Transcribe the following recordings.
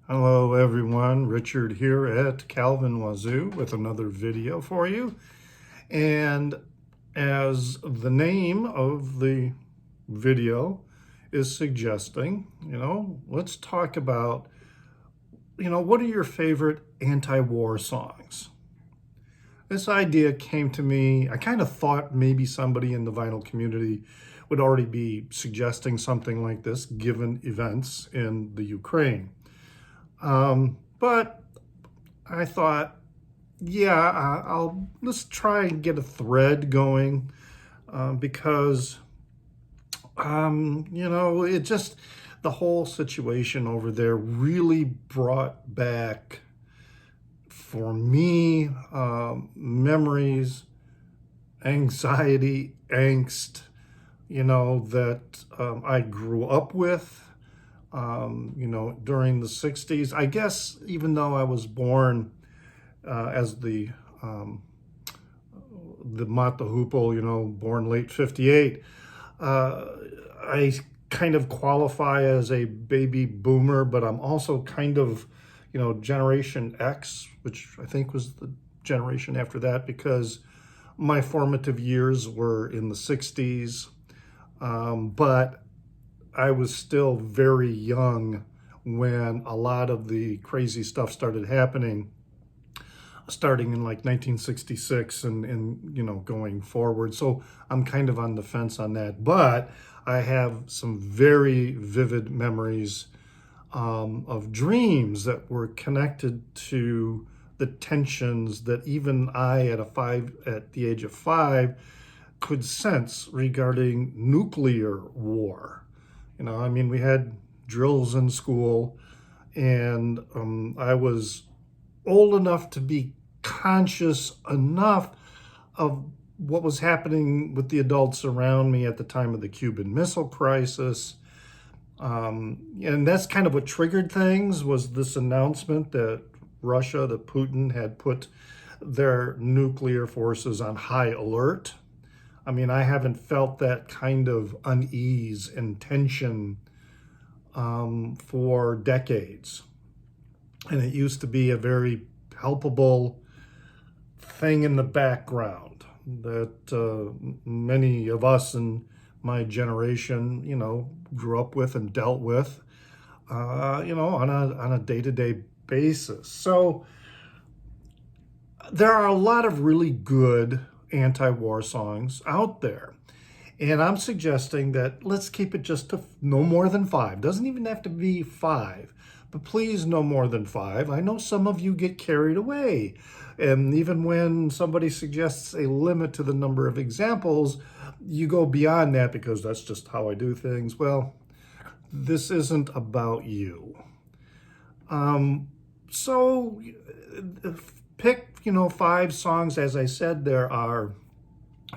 Hello everyone, Richard here at Calvin Wazoo with another video for you. And as the name of the video is suggesting, let's talk about, what are your favorite anti-war songs? This idea came to me, I kind of thought maybe somebody in the vinyl community would already be suggesting something like this given events in the Ukraine. But I thought, yeah, let's try and get a thread going because, it just, the whole situation over there really brought back for me memories, anxiety, angst, that I grew up with. During the 60s. I guess even though I was born as the Mata Hoople, born late 58, I kind of qualify as a baby boomer, but I'm also kind of, Generation X, which I think was the generation after that, because my formative years were in the 60s. But I was still very young when a lot of the crazy stuff started happening, starting in like 1966 and going forward. So I'm kind of on the fence on that. But I have some very vivid memories of dreams that were connected to the tensions that even I at the age of 5 could sense regarding nuclear war. We had drills in school, and I was old enough to be conscious enough of what was happening with the adults around me at the time of the Cuban Missile Crisis. And that's kind of what triggered things, was this announcement that Putin had put their nuclear forces on high alert. I haven't felt that kind of unease and tension for decades. And it used to be a very palpable thing in the background that many of us in my generation, grew up with and dealt with, on a day-to-day basis. So there are a lot of really good anti-war songs out there. And I'm suggesting that let's keep it just to no more than 5. Doesn't even have to be 5, but please no more than 5. I know some of you get carried away. And even when somebody suggests a limit to the number of examples, you go beyond that because that's just how I do things. Well, this isn't about you. So pick 5 songs. As I said, there are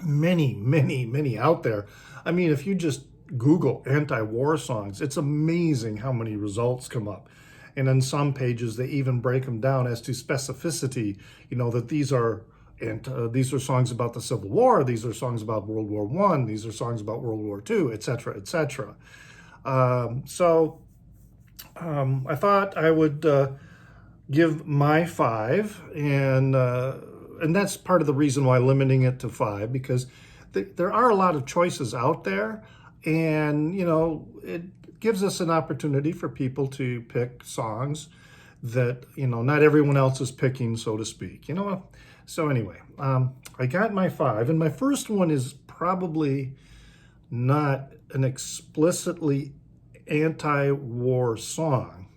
many out there. If you just Google anti-war songs, it's amazing how many results come up. And on some pages, they even break them down as to specificity, that these are songs about the Civil War, these are songs about World War I, these are songs about World War II, etc., etc. I thought I would give my 5, and that's part of the reason why limiting it to 5, because there are a lot of choices out there, and it gives us an opportunity for people to pick songs that not everyone else is picking, so to speak. So anyway, I got my 5, and my first one is probably not an explicitly anti-war song,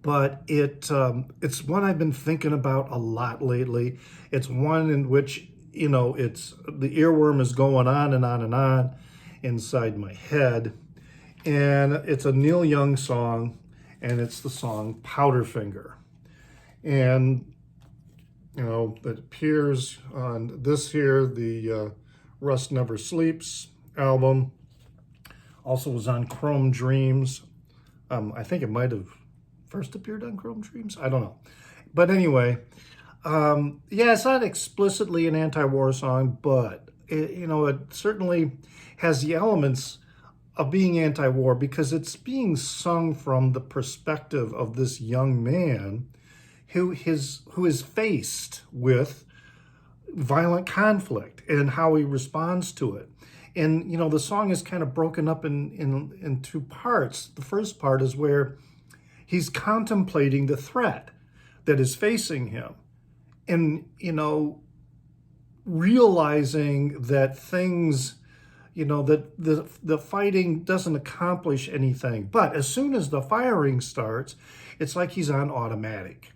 but it's one I've been thinking about a lot lately. It's one in which, it's the earworm is going on and on and on inside my head. And it's a Neil Young song, and it's the song Powderfinger. And, it appears on this here, the Rust Never Sleeps album. Also was on Chrome Dreams. I think it might have first appeared on Chrome Dreams. I don't know. But anyway, it's not explicitly an anti-war song, but it certainly has the elements of being anti-war because it's being sung from the perspective of this young man who is faced with violent conflict and how he responds to it. And, the song is kind of broken up in two parts. The first part is where he's contemplating the threat that is facing him and, realizing that things, that the fighting doesn't accomplish anything. But as soon as the firing starts, it's like he's on automatic.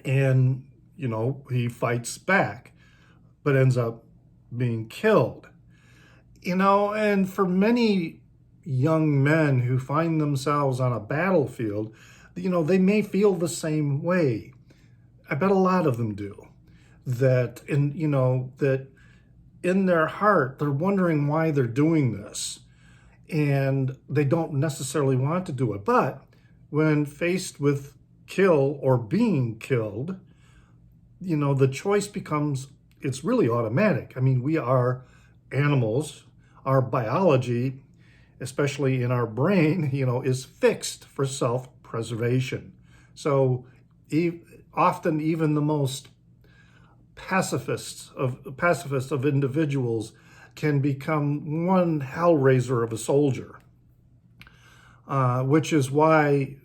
And, he fights back, but ends up being killed. And for many young men who find themselves on a battlefield, they may feel the same way. I bet a lot of them do. That in their heart, they're wondering why they're doing this. And they don't necessarily want to do it. But when faced with kill or being killed, the choice becomes, it's really automatic. I mean, we are animals. Our biology, especially in our brain, is fixed for self-preservation. So often even the most pacifist of individuals can become one hellraiser of a soldier, which is why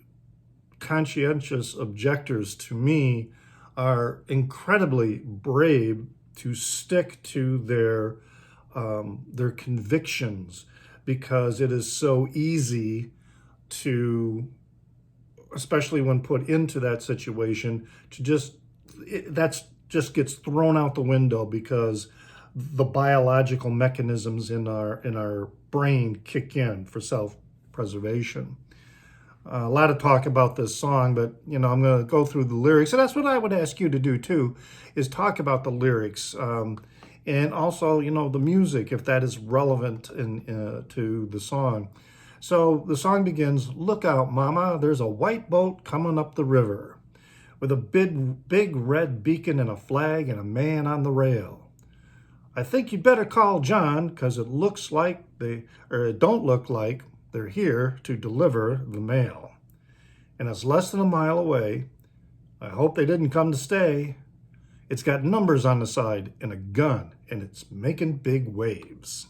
conscientious objectors to me are incredibly brave to stick to their convictions, because it is so easy to, especially when put into that situation, to just gets thrown out the window because the biological mechanisms in our brain kick in for self-preservation. A lot of talk about this song, but I'm going to go through the lyrics, and that's what I would ask you to do too, is talk about the lyrics, and also the music, if that is relevant to the song. So the song begins, "Look out, mama, there's a white boat coming up the river, with a big red beacon and a flag and a man on the rail. I think you'd better call John, 'cause it don't look like they're here to deliver the mail. And it's less than a mile away. I hope they didn't come to stay. It's got numbers on the side and a gun, and it's making big waves."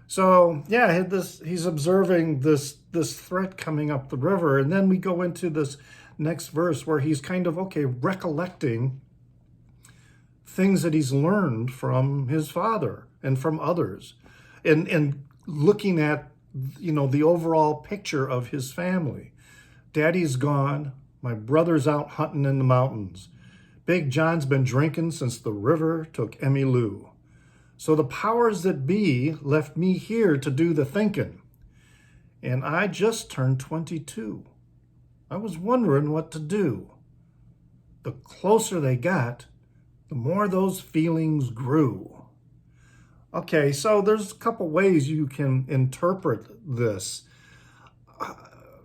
So yeah, he's observing this threat coming up the river, and then we go into this next verse where he's kind of recollecting things that he's learned from his father and from others, and looking at the overall picture of his family. Daddy's gone. My brother's out hunting in the mountains. Big John's been drinking since the river took Emmy Lou. So the powers that be left me here to do the thinking. And I just turned 22. I was wondering what to do. The closer they got, the more those feelings grew. Okay, so there's a couple ways you can interpret this.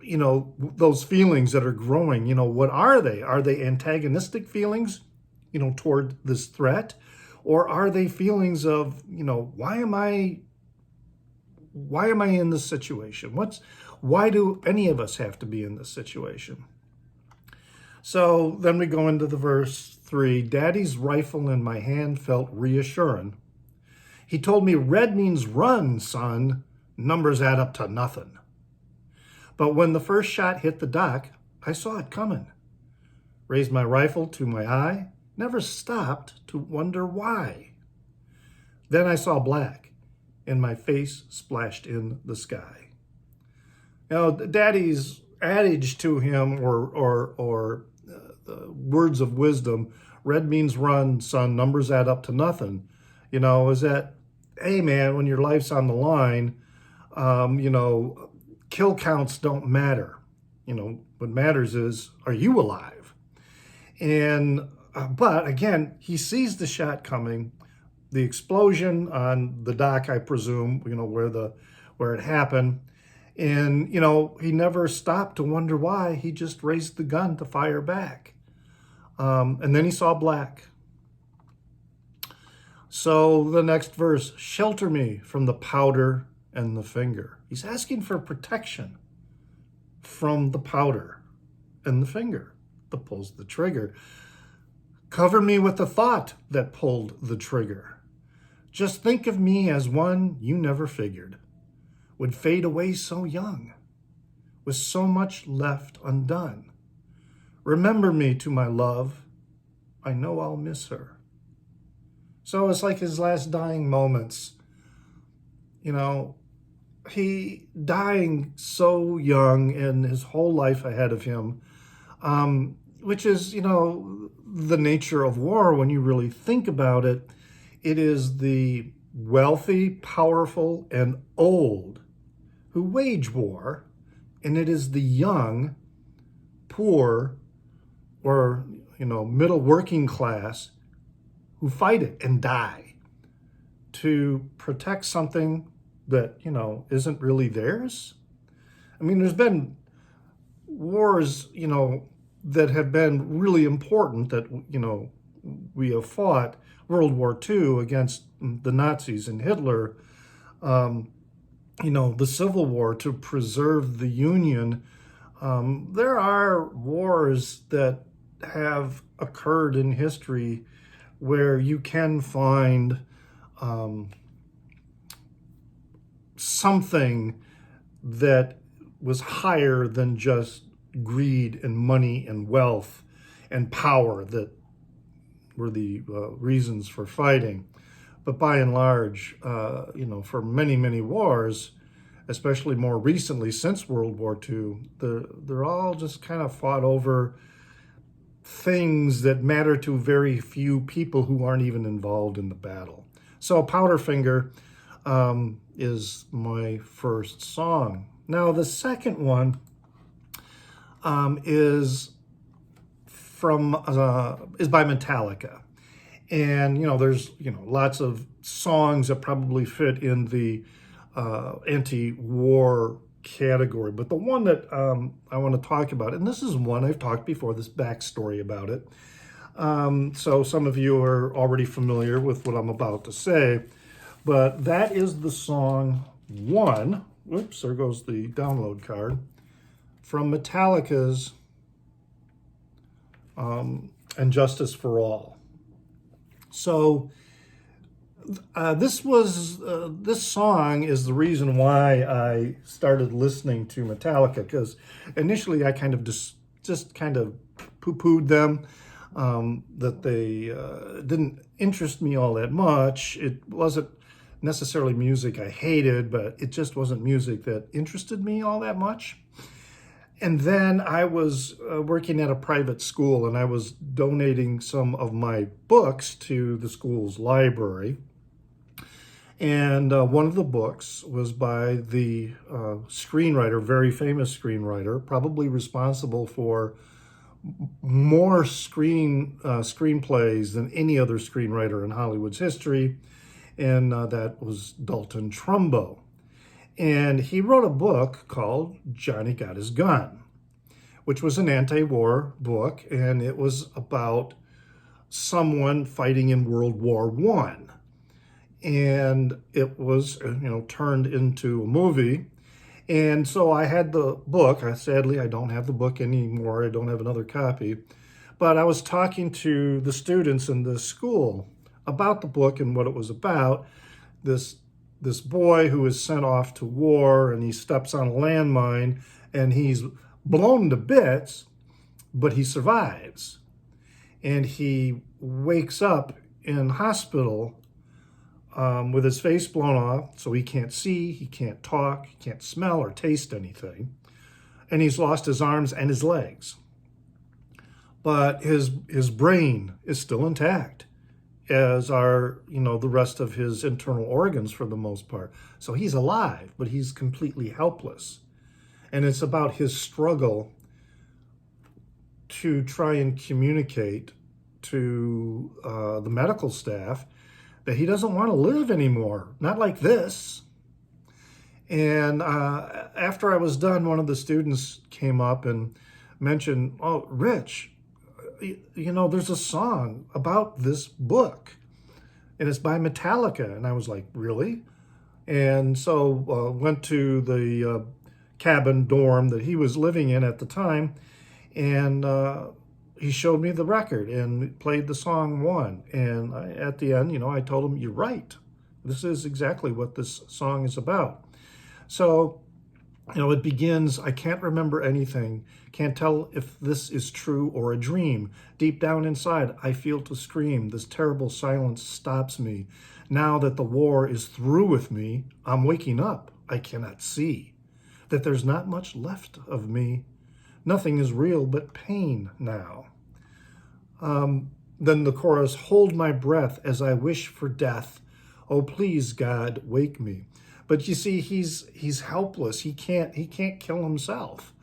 Those feelings that are growing, what are they? Are they antagonistic feelings, toward this threat? Or are they feelings of, why am I in this situation? Why do any of us have to be in this situation? So then we go into the verse 3. Daddy's rifle in my hand felt reassuring. He told me red means run, son. Numbers add up to nothing. But when the first shot hit the dock, I saw it coming. Raised my rifle to my eye, never stopped to wonder why. Then I saw black, and my face splashed in the sky. Daddy's adage to him, or words of wisdom, red means run, son, numbers add up to nothing, is that, hey man, when your life's on the line, kill counts don't matter. What matters is, are you alive? And, but again, he sees the shot coming, the explosion on the dock, I presume, where it happened. And, he never stopped to wonder why. He just raised the gun to fire back. And then he saw black. So the next verse, shelter me from the powder and the finger. He's asking for protection from the powder and the finger that pulls the trigger. Cover me with the thought that pulled the trigger. Just think of me as one you never figured would fade away so young, with so much left undone. Remember me to my love. I know I'll miss her. So it's like his last dying moments. You know, he dying so young and his whole life ahead of him, which is, the nature of war when you really think about it. It is the wealthy, powerful, and old who wage war, and it is the young, poor, or, middle working class who fight it and die to protect something that, isn't really theirs. I mean, there's been wars, that have been really important that, we have fought. World War II against the Nazis and Hitler, the Civil War to preserve the Union. There are wars that have occurred in history where you can find something that was higher than just greed and money and wealth and power that were the reasons for fighting. But by and large, for many, many wars, especially more recently since World War II, they're all just kind of fought over things that matter to very few people who aren't even involved in the battle. So Powderfinger is my first song. Now the second one is by Metallica. And, there's, lots of songs that probably fit in the anti-war category. But the one that I want to talk about, and this is one I've talked before, this backstory about it. So some of you are already familiar with what I'm about to say. But that is the song One. Whoops, there goes the download card. From Metallica's And Justice for All. So this song is the reason why I started listening to Metallica, because initially I kind of just kind of poo-pooed them, that they didn't interest me all that much. It wasn't necessarily music I hated, but it just wasn't music that interested me all that much. And then I was working at a private school, and I was donating some of my books to the school's library. And one of the books was by the screenwriter, very famous screenwriter, probably responsible for more screenplays than any other screenwriter in Hollywood's history, and that was Dalton Trumbo. And he wrote a book called Johnny Got His Gun, which was an anti-war book, and it was about someone fighting in World War I. And it was, turned into a movie. And so I had the book. Sadly, I don't have the book anymore. I don't have another copy. But I was talking to the students in the school about the book and what it was about. This boy who is sent off to war, and he steps on a landmine, and he's blown to bits, but he survives. And he wakes up in hospital with his face blown off, so he can't see, he can't talk, he can't smell or taste anything. And he's lost his arms and his legs. But his brain is still intact, as are, the rest of his internal organs for the most part. So he's alive, but he's completely helpless. And it's about his struggle to try and communicate to the medical staff that he doesn't want to live anymore, not like this. And after I was done, one of the students came up and mentioned, "Oh, Rich, there's a song about this book, and it's by Metallica." And I was like, "Really?" And so went to the cabin dorm that he was living in at the time, and he showed me the record and played the song One. And at the end, I told him, "You're right. This is exactly what this song is about." So, it begins, "I can't remember anything. Can't tell if this is true or a dream. Deep down inside, I feel to scream. This terrible silence stops me. Now that the war is through with me, I'm waking up. I cannot see that there's not much left of me. Nothing is real but pain now." Then the chorus, "Hold my breath as I wish for death. Oh, please, God, wake me." But you see, he's helpless. He can't kill himself.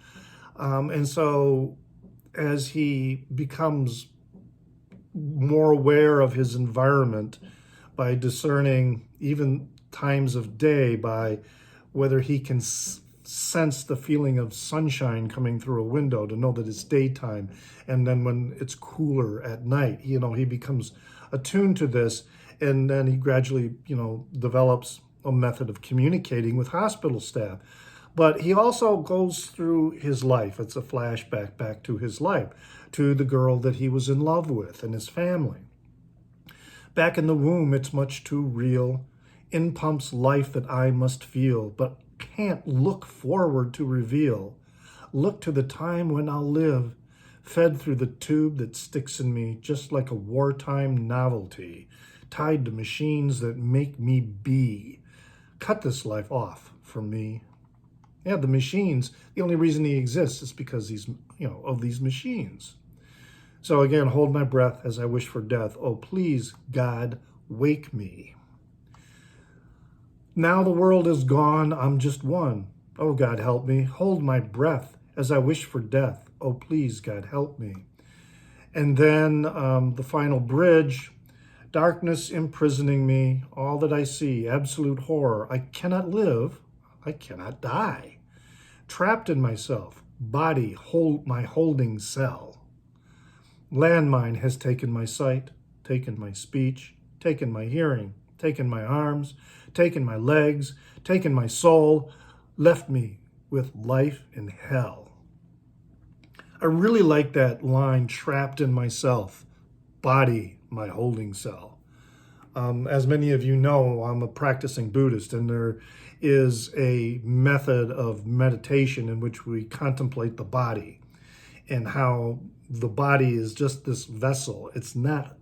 And so as he becomes more aware of his environment by discerning even times of day, by whether he can sense the feeling of sunshine coming through a window to know that it's daytime, and then when it's cooler at night, he becomes attuned to this, and then he gradually, develops a method of communicating with hospital staff. But he also goes through his life. It's a flashback back to his life, to the girl that he was in love with and his family. Back in the womb, it's much too real. In pumps life that I must feel, but can't look forward to reveal. Look to the time when I'll live, fed through the tube that sticks in me, just like a wartime novelty, tied to machines that make me be. Cut this life off from me. Yeah, the machines, the only reason he exists is because of these machines. So again, hold my breath as I wish for death. Oh, please, God, wake me. Now the world is gone, I'm just one. Oh, God, help me. Hold my breath as I wish for death. Oh, please, God, help me. And then the final bridge, darkness imprisoning me, all that I see, absolute horror. I cannot live, I cannot die. Trapped in myself, body, my holding cell. Landmine has taken my sight, taken my speech, taken my hearing, taken my arms, taken my legs, taken my soul, left me with life in hell. I really like that line, trapped in myself, body, my holding cell. As many of you know, I'm a practicing Buddhist, and there is a method of meditation in which we contemplate the body and how the body is just this vessel. It's not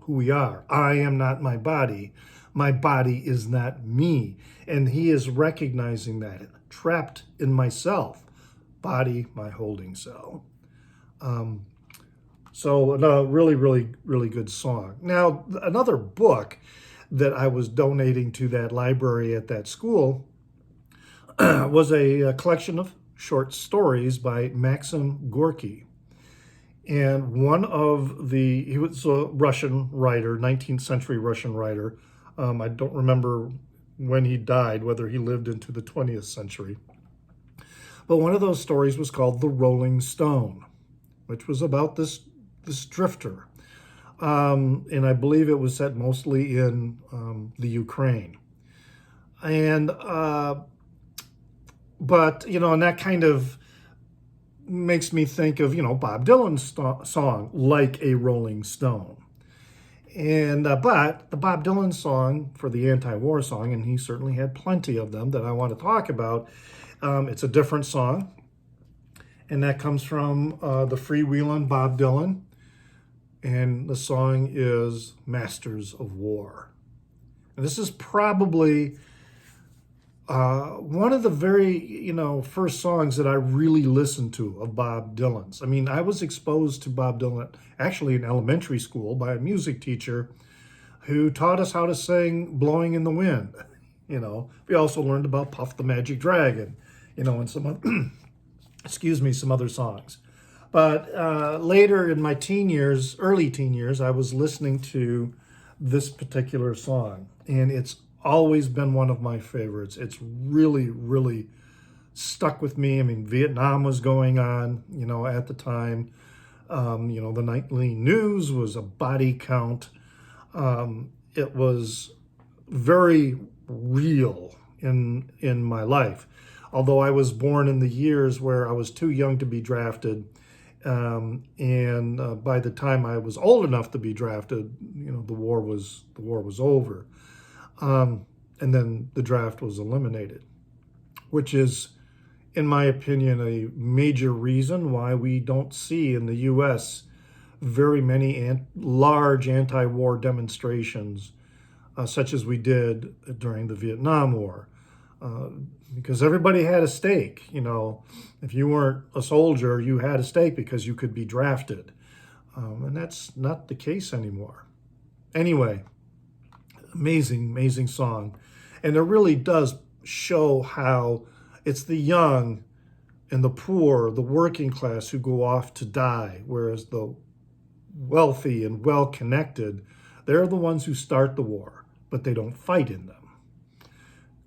who we are. I am not my body. My body is not me. And he is recognizing that, trapped in myself, body, my holding cell. So a really, really, really good song. Now, another book that I was donating to that library at that school was a collection of short stories by Maxim Gorky. And he was a Russian writer, 19th century Russian writer. I don't remember when he died, whether he lived into the 20th century. But one of those stories was called The Rolling Stone, which was about this drifter. And I believe it was set mostly in the Ukraine. And, but, and that kind of makes me think of, Bob Dylan's song, Like a Rolling Stone. And, but the Bob Dylan song for the anti-war song, and he certainly had plenty of them that I want to talk about, it's a different song. And that comes from the freewheelin' Bob Dylan. And the song is Masters of War. And this is probably one of the very, first songs that I really listened to of Bob Dylan's. I mean, I was exposed to Bob Dylan actually in elementary school by a music teacher who taught us how to sing Blowing in the Wind. We also learned about Puff the Magic Dragon, and some some other songs. But later in my early teen years, I was listening to this particular song, and it's always been one of my favorites. It's really, really stuck with me. I mean, Vietnam was going on, at the time. The nightly news was a body count. It was very real in my life. Although I was born in the years where I was too young to be drafted, and by the time I was old enough to be drafted, the war was over, and then the draft was eliminated, which is, in my opinion, a major reason why we don't see in the U.S. very many large anti-war demonstrations, such as we did during the Vietnam War. Because everybody had a stake. If you weren't a soldier, you had a stake because you could be drafted. And that's not the case anymore. Anyway, amazing, amazing song. And it really does show how it's the young and the poor, the working class, who go off to die, whereas the wealthy and well-connected, they're the ones who start the war, but they don't fight in them.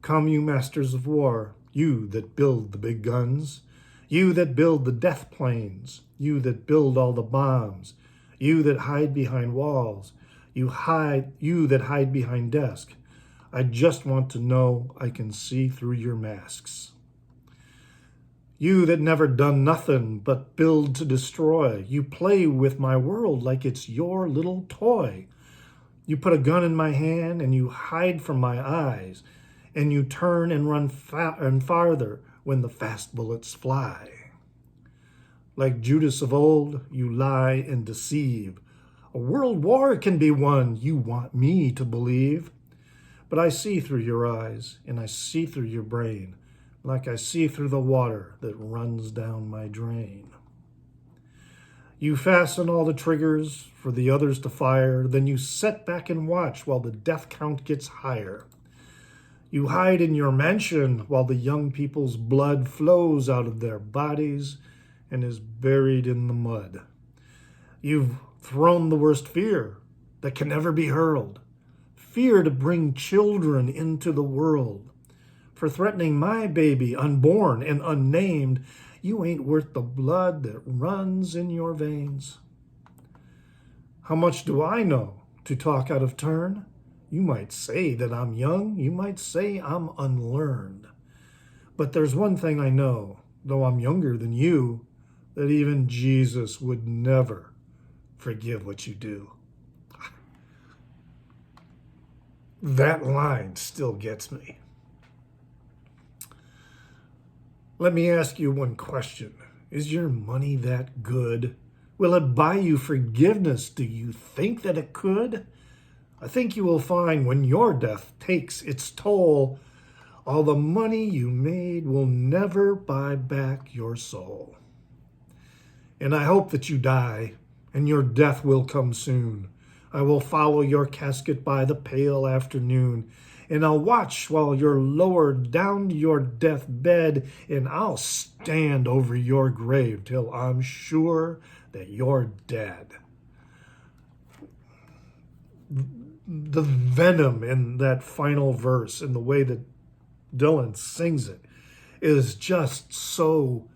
Come, you masters of war, you that build the big guns, you that build the death planes, you that build all the bombs, you that hide behind walls, you that hide behind desks. I just want to know I can see through your masks. You that never done nothing but build to destroy, you play with my world like it's your little toy. You put a gun in my hand and you hide from my eyes, and you turn and run farther when the fast bullets fly. Like Judas of old, you lie and deceive. A world war can be won, you want me to believe. But I see through your eyes, and I see through your brain, like I see through the water that runs down my drain. You fasten all the triggers for the others to fire, then you sit back and watch while the death count gets higher. You hide in your mansion while the young people's blood flows out of their bodies and is buried in the mud. You've thrown the worst fear that can never be hurled, fear to bring children into the world. For threatening my baby, unborn and unnamed, you ain't worth the blood that runs in your veins. How much do I know to talk out of turn? You might say that I'm young, you might say I'm unlearned. But there's one thing I know, though I'm younger than you, that even Jesus would never forgive what you do. That line still gets me. Let me ask you one question. Is your money that good? Will it buy you forgiveness? Do you think that it could? I think you will find when your death takes its toll, all the money you made will never buy back your soul. And I hope that you die, and your death will come soon. I will follow your casket by the pale afternoon, and I'll watch while you're lowered down to your deathbed, and I'll stand over your grave till I'm sure that you're dead. The venom in that final verse and the way that Dylan sings it is just so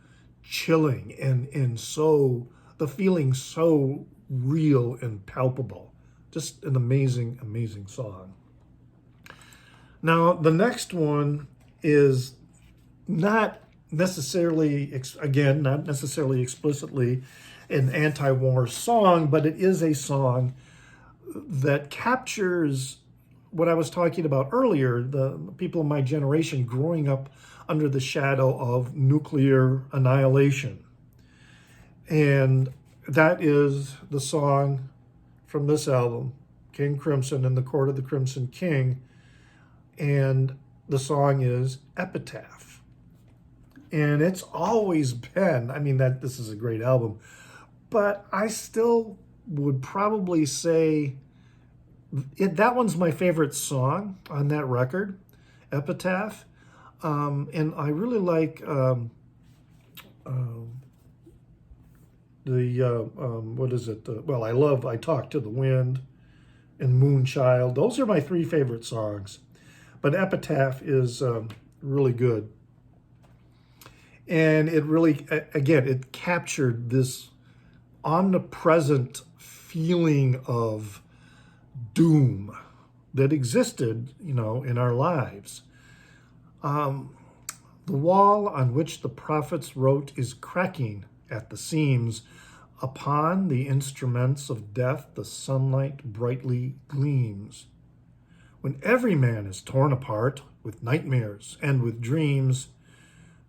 chilling and so, the feeling so real and palpable. Just an amazing, amazing song. Now, the next one is not necessarily, again, not necessarily explicitly an anti-war song, but it is a song that captures what I was talking about earlier, the people of my generation growing up under the shadow of nuclear annihilation. And that is the song from this album, King Crimson and the Court of the Crimson King. And the song is Epitaph. And it's always been, this is a great album, but I still would probably say that one's my favorite song on that record, Epitaph. And I really like I Talk to the Wind and Moonchild. Those are my three favorite songs. But Epitaph is really good. And it really, again, it captured this omnipresent feeling of doom that existed, in our lives. The wall on which the prophets wrote is cracking at the seams. Upon the instruments of death, the sunlight brightly gleams. When every man is torn apart with nightmares and with dreams,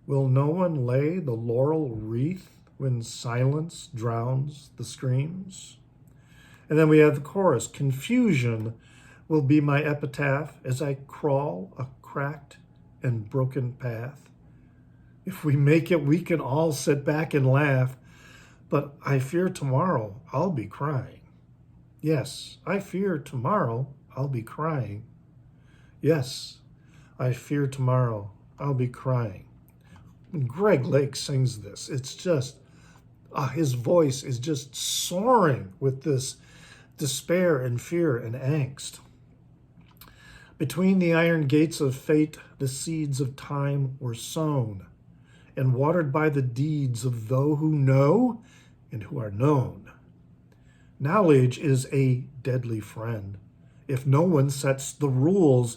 will no one lay the laurel wreath when silence drowns the screams? And then we have the chorus, confusion will be my epitaph as I crawl a cracked and broken path. If we make it, we can all sit back and laugh, but I fear tomorrow I'll be crying. Yes, I fear tomorrow I'll be crying. Yes, I fear tomorrow I'll be crying. When Greg Lake sings this, it's just, his voice is just soaring with this despair and fear and angst. Between the iron gates of fate, the seeds of time were sown and watered by the deeds of those who know and who are known. Knowledge is a deadly friend. If no one sets the rules,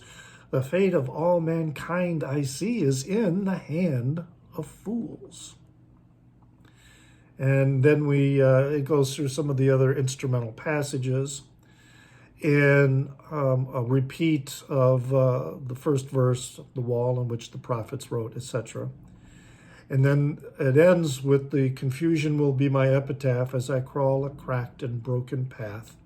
the fate of all mankind I see is in the hand of fools. And then it goes through some of the other instrumental passages in a repeat of the first verse, the wall on which the prophets wrote, etc. And then it ends with the confusion will be my epitaph as I crawl a cracked and broken path.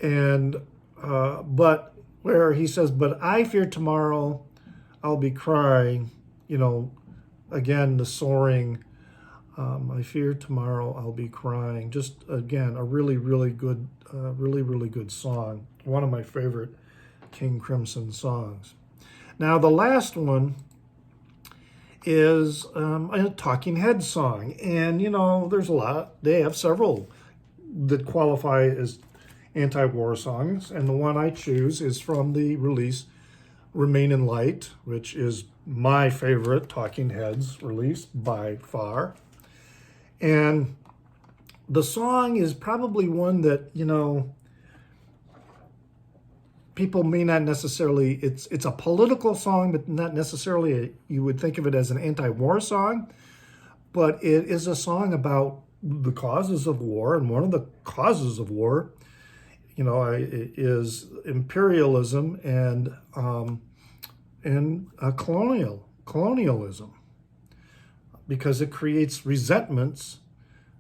And but where he says, but I fear tomorrow I'll be crying, again, the soaring, I fear tomorrow I'll be crying. Just, again, a really, really good, really good song. One of my favorite King Crimson songs. Now, the last one is a Talking Heads song. And, there's a lot. They have several that qualify as anti-war songs. And the one I choose is from the release Remain in Light, which is my favorite Talking Heads release by far. And the song is probably one that, people may not necessarily, it's a political song, but not necessarily you would think of it as an anti-war song, but it is a song about the causes of war, and one of the causes of war, is imperialism and colonialism, because it creates resentments,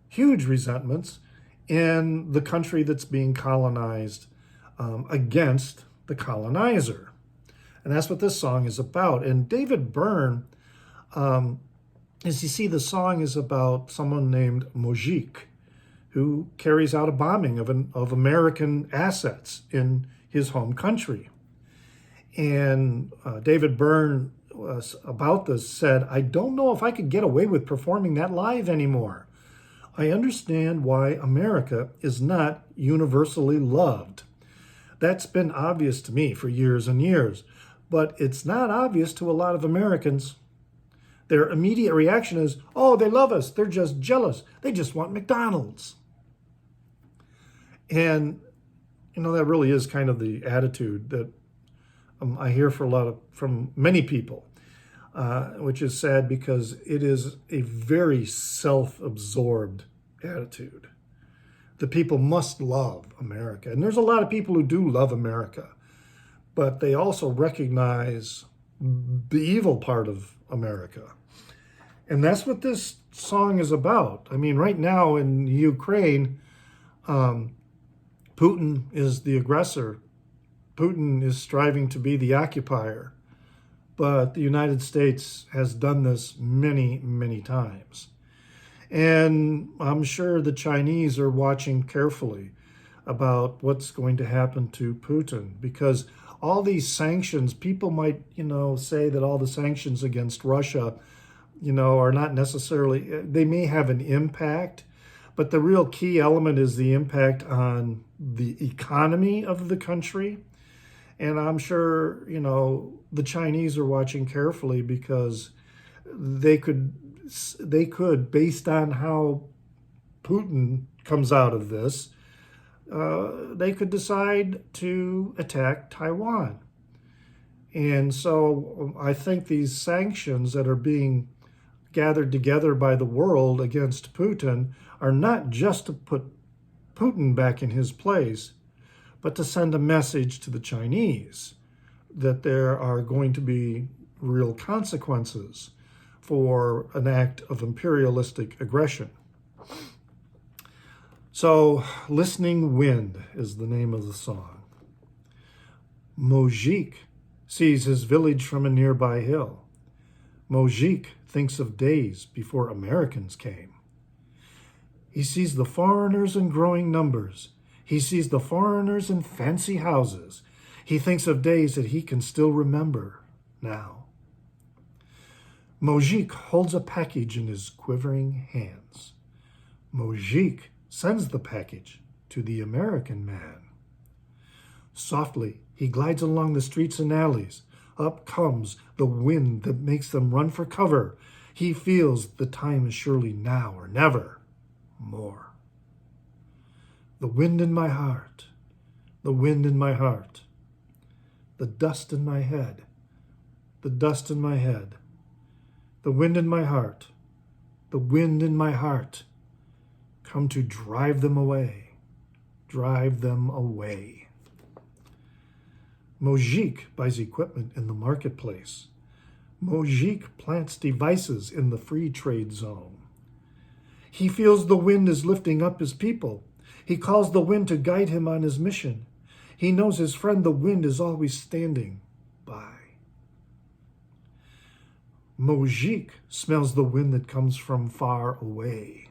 huge resentments, in the country that's being colonized against the colonizer. And that's what this song is about. And David Byrne, as you see, the song is about someone named Mojik, who carries out a bombing of American assets in his home country. And David Byrne, about this, said, I don't know if I could get away with performing that live anymore. I understand why America is not universally loved. That's been obvious to me for years and years, but it's not obvious to a lot of Americans. Their immediate reaction is, oh, they love us. They're just jealous. They just want McDonald's. And, that really is kind of the attitude that I hear from many people, which is sad because it is a very self-absorbed attitude. The people must love America. And there's a lot of people who do love America, but they also recognize the evil part of America. And that's what this song is about. I mean, right now in Ukraine, Putin is the aggressor. Putin is striving to be the occupier. But the United States has done this many, many times. And I'm sure the Chinese are watching carefully about what's going to happen to Putin, because all these sanctions, people might, say that all the sanctions against Russia, are not necessarily, they may have an impact, but the real key element is the impact on the economy of the country. And I'm sure, the Chinese are watching carefully, because they could, based on how Putin comes out of this, they could decide to attack Taiwan. And so I think these sanctions that are being gathered together by the world against Putin are not just to put Putin back in his place, but to send a message to the Chinese that there are going to be real consequences for an act of imperialistic aggression. So, Listening Wind is the name of the song. Mojik sees his village from a nearby hill. Mojik thinks of days before Americans came. He sees the foreigners in growing numbers. He sees the foreigners in fancy houses. He thinks of days that he can still remember now. Mojik holds a package in his quivering hands. Mojik sends the package to the American man. Softly, he glides along the streets and alleys. Up comes the wind that makes them run for cover. He feels the time is surely now or never more. The wind in my heart, the wind in my heart, the dust in my head, the dust in my head, the wind in my heart, the wind in my heart, come to drive them away, drive them away. Mojik buys equipment in the marketplace. Mojik plants devices in the free trade zone. He feels the wind is lifting up his people. He calls the wind to guide him on his mission. He knows his friend the wind is always standing by. Mojik smells the wind that comes from far away.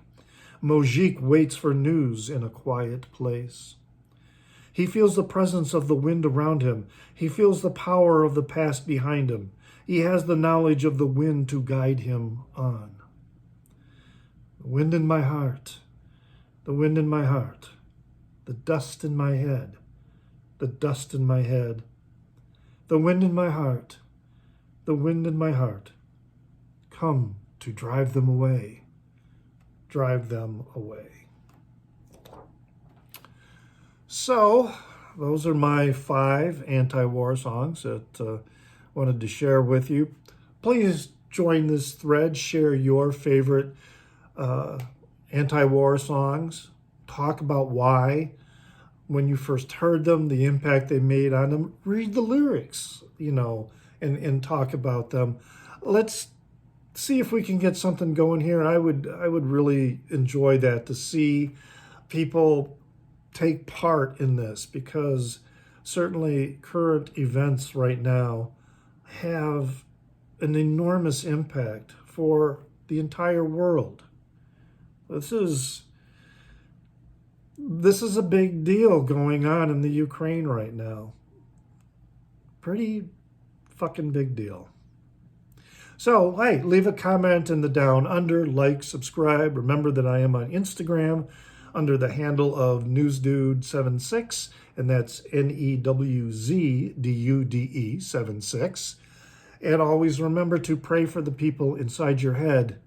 Mojik waits for news in a quiet place. He feels the presence of the wind around him. He feels the power of the past behind him. He has the knowledge of the wind to guide him on. The wind in my heart, the wind in my heart, the dust in my head, the dust in my head, the wind in my heart, the wind in my heart, come to drive them away, drive them away. So, those are my 5 anti-war songs that I wanted to share with you. Please join this thread, share your favorite anti-war songs, talk about why, when you first heard them, the impact they made on them, read the lyrics, and talk about them. Let's see if we can get something going here. I would really enjoy that, to see people take part in this, because certainly current events right now have an enormous impact for the entire world. This is a big deal going on in the Ukraine right now. Pretty fucking big deal. So, hey, leave a comment in the down under, like, subscribe. Remember that I am on Instagram under the handle of NewsDude76, and that's NEWZDUDE 76. And always remember to pray for the people inside your head,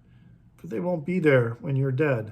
for they won't be there when you're dead.